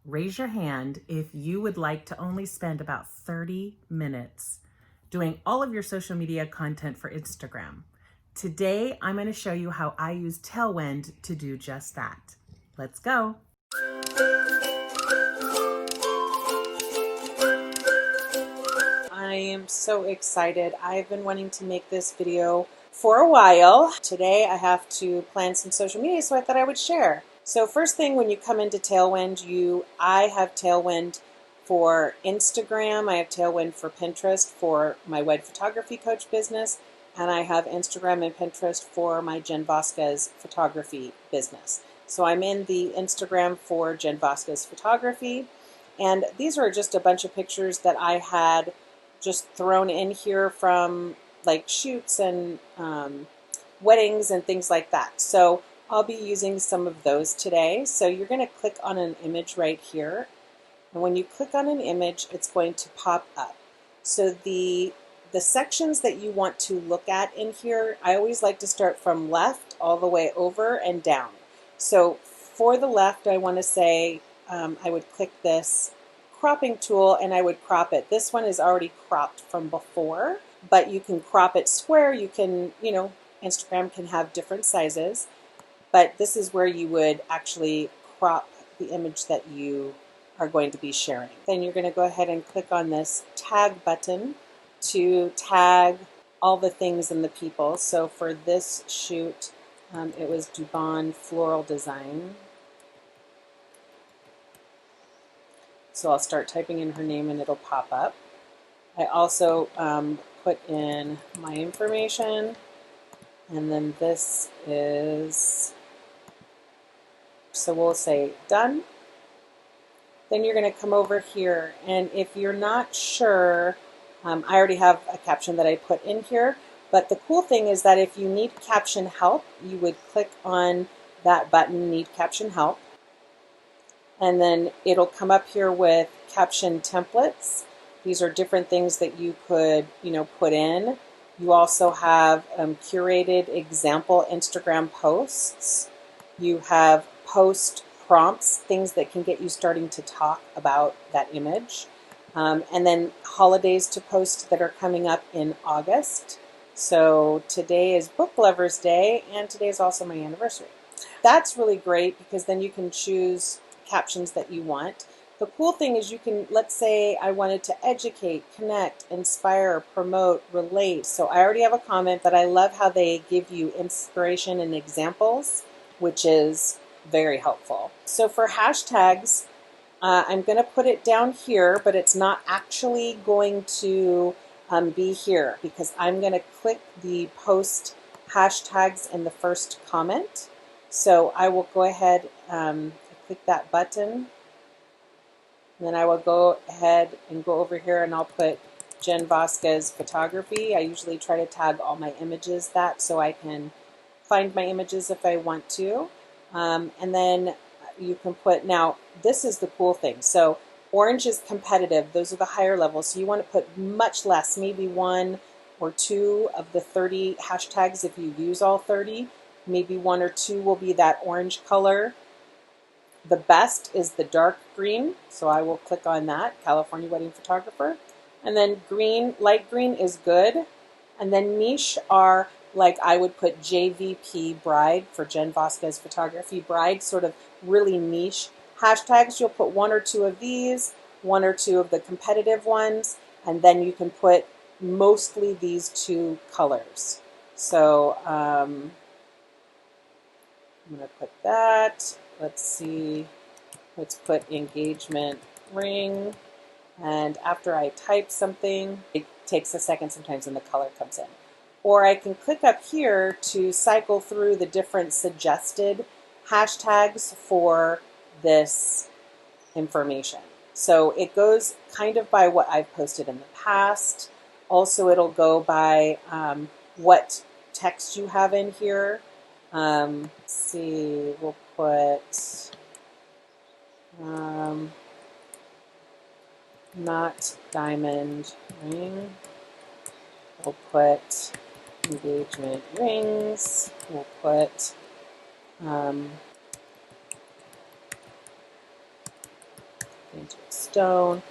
raise your hand if you would like to only spend about 30 minutes doing all of your social media content for Instagram. Today, I'm going to show you how I use Tailwind to do just that. Let's go. I am so excited. I've been wanting to make this video for a while. Today I have to plan some social media, so I thought I would share. So first thing, when you come into Tailwind, I have Tailwind for Instagram, I have Tailwind for Pinterest for my wed photography coach business, and I have Instagram and Pinterest for my Jen Vasquez photography business. So I'm in the Instagram for Jen Vasquez photography, and these are just a bunch of pictures that I had just thrown in here from like shoots and weddings and things like that. So I'll be using some of those today. So you're going to click on an image right here. And when you click on an image, it's going to pop up. So the sections that you want to look at in here, I always like to start from left all the way over and down. So for the left, I want to say I would click this cropping tool and I would crop it. This one is already cropped from before, but you can crop it square. You can, Instagram can have different sizes, but this is where you would actually crop the image that you are going to be sharing. Then you're going to go ahead and click on this tag button to tag all the things and the people. So for this shoot, it was Dubon Floral Design. So I'll start typing in her name and it'll pop up. I also put in my information, and then this is, so we'll say done. Then you're going to come over here, and if you're not sure, I already have a caption that I put in here, but the cool thing is that if you need caption help, you would click on that button, Need Caption Help, and then it'll come up here with caption templates. These are different things that you could, put in. You also have curated example Instagram posts. You have post prompts, things that can get you starting to talk about that image. And then holidays to post that are coming up in August. So today is Book Lovers Day, and today is also my anniversary. That's really great because then you can choose captions that you want. The cool thing is you can, let's say I wanted to educate, connect, inspire, promote, relate. So I already have a comment, but I love how they give you inspiration and examples, which is very helpful. So for hashtags, I'm going to put it down here, but it's not actually going to be here because I'm going to click the post hashtags in the first comment. So I will go ahead click that button, and then I will go ahead and go over here and I'll put Jen Vasquez photography. I usually try to tag all my images so I can find my images if I want to. And then you can put, now this is the cool thing. So orange is competitive. Those are the higher levels. So you want to put much less, maybe 1 or 2 of the 30 hashtags if you use all 30. Maybe 1 or 2 will be that orange color. The best is the dark green, so I will click on that, California Wedding Photographer. And then green, light green is good. And then niche are, like I would put JVP Bride for Jen Vasquez Photography Bride, sort of really niche hashtags. You'll put 1 or 2 of these, 1 or 2 of the competitive ones, and then you can put mostly these 2 colors. So I'm going to put that. Let's see, let's put engagement ring, and after I type something, it takes a second sometimes and the color comes in. Or I can click up here to cycle through the different suggested hashtags for this information. So it goes kind of by what I've posted in the past. Also, it'll go by what text you have in here. Let's see, we'll put not diamond ring. We'll put engagement rings. We'll put into a stone.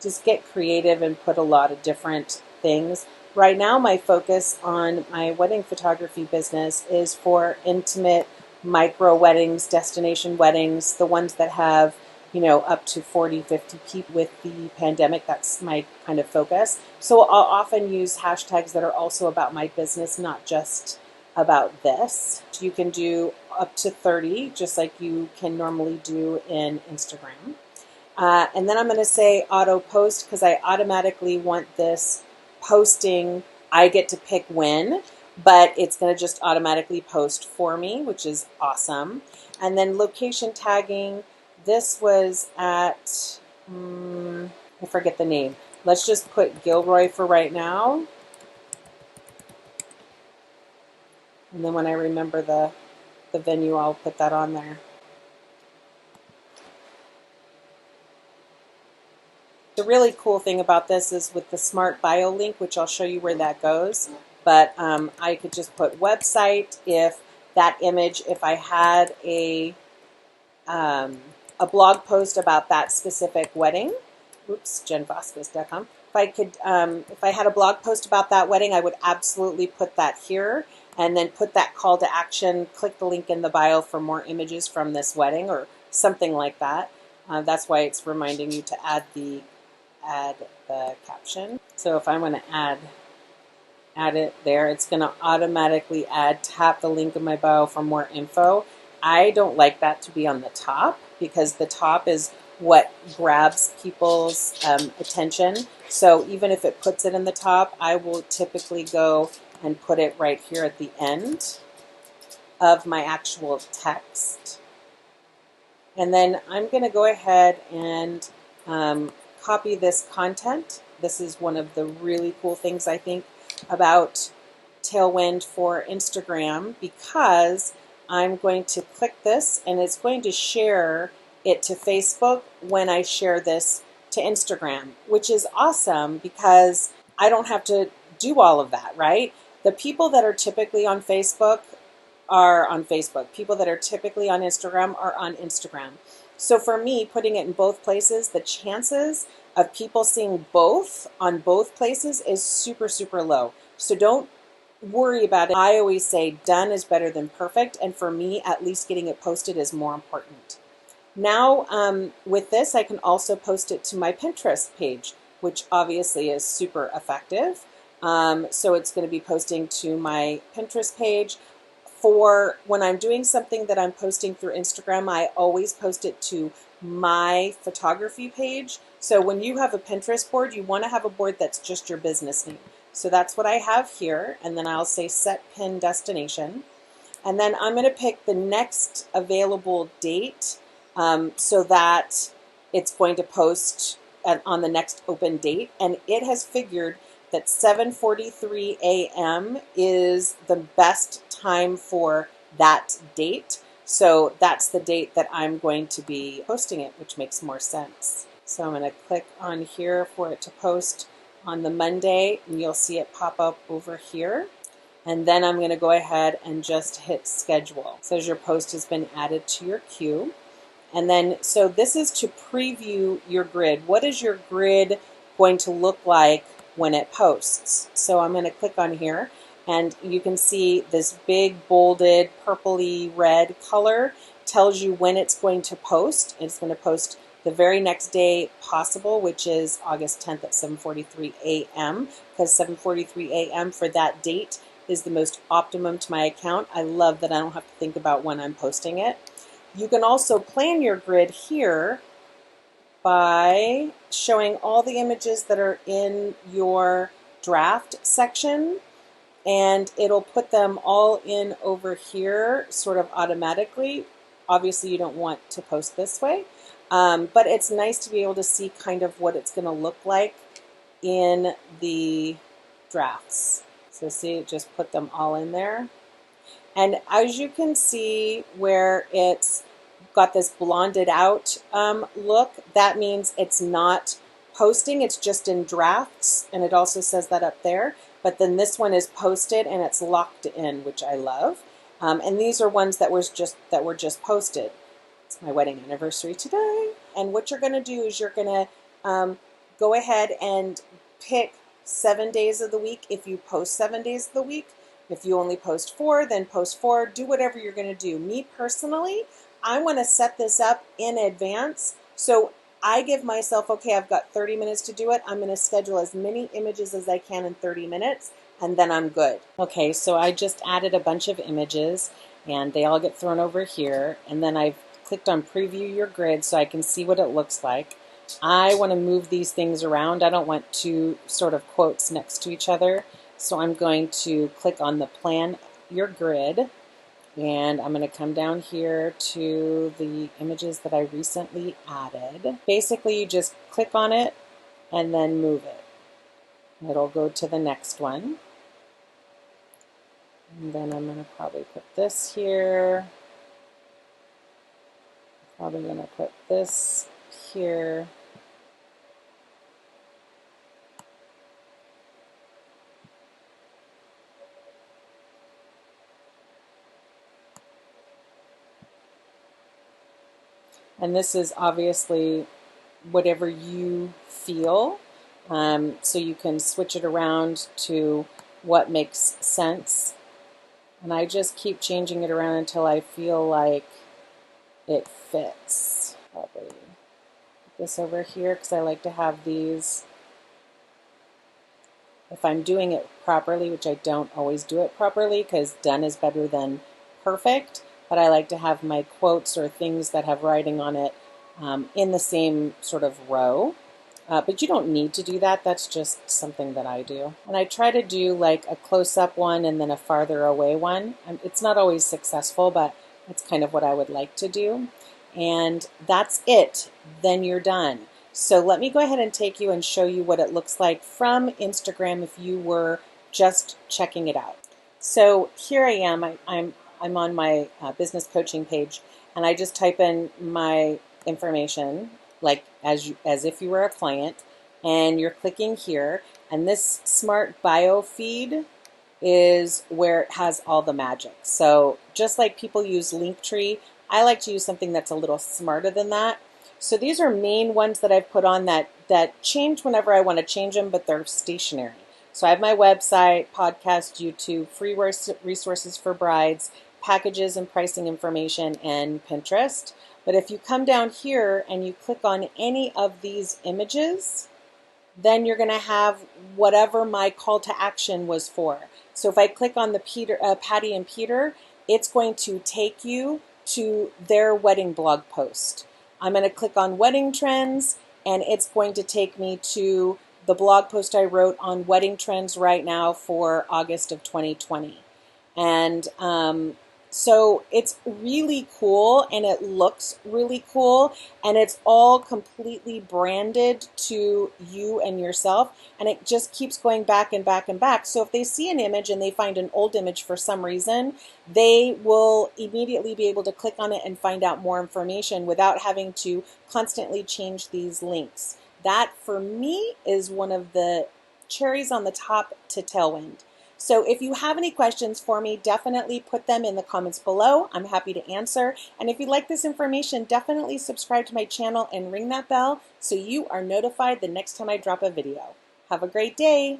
Just get creative and put a lot of different things. Right now, my focus on my wedding photography business is for intimate micro weddings, destination weddings, the ones that have, up to 40, 50 people. With the pandemic, that's my kind of focus. So I'll often use hashtags that are also about my business, not just about this. You can do up to 30, just like you can normally do in Instagram. And then I'm going to say auto post because I automatically want this posting. I get to pick when, but it's going to just automatically post for me, which is awesome. And then location tagging. This was at, I forget the name. Let's just put Gilroy for right now. And then when I remember the venue, I'll put that on there. The really cool thing about this is with the Smart Bio link, which I'll show you where that goes, but I could just put website if that image, if I had a blog post about that specific wedding, jenvasquez.com. If I had a blog post about that wedding, I would absolutely put that here and then put that call to action, click the link in the bio for more images from this wedding or something like that. That's why it's reminding you to add the caption. So if I'm going to add it there, it's going to automatically tap the link in my bio for more info. I don't like that to be on the top because the top is what grabs people's attention. So even if it puts it in the top, I will typically go and put it right here at the end of my actual text. And then I'm going to go ahead and copy this content. This is one of the really cool things I think about Tailwind for Instagram, because I'm going to click this and it's going to share it to Facebook when I share this to Instagram, which is awesome because I don't have to do all of that, right? The people that are typically on Facebook are on Facebook. People that are typically on Instagram are on Instagram. So for me, putting it in both places, the chances of people seeing both on both places is super, super low. So don't worry about it. I always say done is better than perfect. And for me, at least getting it posted is more important. Now, with this, I can also post it to my Pinterest page, which obviously is super effective. So it's going to be posting to my Pinterest page. For when I'm doing something that I'm posting through Instagram, I always post it to my photography page. So when you have a Pinterest board, you want to have a board that's just your business name. So that's what I have here. And then I'll say set pin destination. And then I'm going to pick the next available date so that it's going to post on the next open date. And it has figured that 7:43 a.m. is the best time for that date. So that's the date that I'm going to be posting it, which makes more sense. So I'm going to click on here for it to post on the Monday, and you'll see it pop up over here. And then I'm going to go ahead and just hit schedule. So your post has been added to your queue. And then, so this is to preview your grid. What is your grid going to look like when it posts? So I'm going to click on here and you can see this big bolded purpley red color tells you when it's going to post. It's going to post the very next day possible, which is August 10th at 7:43 a.m. because 7:43 a.m. for that date is the most optimum to my account. I love that I don't have to think about when I'm posting it. You can also plan your grid here by showing all the images that are in your draft section, and it'll put them all in over here sort of automatically. Obviously you don't want to post this way, but it's nice to be able to see kind of what it's going to look like in the drafts. So see, it just put them all in there. And as you can see where it's got this blonded out look, that means it's not posting, it's just in drafts, and it also says that up there. But then this one is posted and it's locked in, which I love. And these are ones that were just posted. It's my wedding anniversary today. And what you're going to do is you're going to go ahead and pick 7 days of the week if you post 7 days of the week. If you only post 4, then post 4. Do whatever you're going to do. Me personally, I want to set this up in advance. So I give myself, okay, I've got 30 minutes to do it. I'm going to schedule as many images as I can in 30 minutes, and then I'm good. Okay, so I just added a bunch of images, and they all get thrown over here. And then I've clicked on Preview Your Grid so I can see what it looks like. I want to move these things around. I don't want two sort of quotes next to each other. So I'm going to click on the Plan Your Grid, and I'm going to come down here to the images that I recently added. Basically, you just click on it and then move it. It'll go to the next one. And then I'm going to probably put this here. Probably going to put this here. And this is obviously whatever you feel. So you can switch it around to what makes sense. And I just keep changing it around until I feel like it fits. Probably put this over here because I like to have these. If I'm doing it properly, which I don't always do it properly because done is better than perfect, but I like to have my quotes or things that have writing on it in the same sort of row. But you don't need to do that. That's just something that I do. And I try to do like a close-up one and then a farther away one. It's not always successful, but it's kind of what I would like to do. And that's it. Then you're done. So let me go ahead and take you and show you what it looks like from Instagram if you were just checking it out. So here I am. I'm on my business coaching page, and I just type in my information, like as if you were a client, and you're clicking here, and this smart bio feed is where it has all the magic. So just like people use Linktree, I like to use something that's a little smarter than that. So these are main ones that I've put on that change whenever I want to change them, but they're stationary. So I have my website, podcast, YouTube, free resources for brides, packages and pricing information, and Pinterest. But if you come down here and you click on any of these images, then you're going to have whatever my call to action was for. So if I click on the Patty and Peter, it's going to take you to their wedding blog post. I'm going to click on wedding trends, and it's going to take me to the blog post I wrote on wedding trends right now for August of 2020. And so it's really cool, and it looks really cool, and it's all completely branded to you and yourself, and it just keeps going back and back and back. So if they see an image and they find an old image for some reason, they will immediately be able to click on it and find out more information without having to constantly change these links. That, for me, is one of the cherries on the top to Tailwind. So if you have any questions for me, definitely put them in the comments below. I'm happy to answer. And if you like this information, definitely subscribe to my channel and ring that bell so you are notified the next time I drop a video. Have a great day.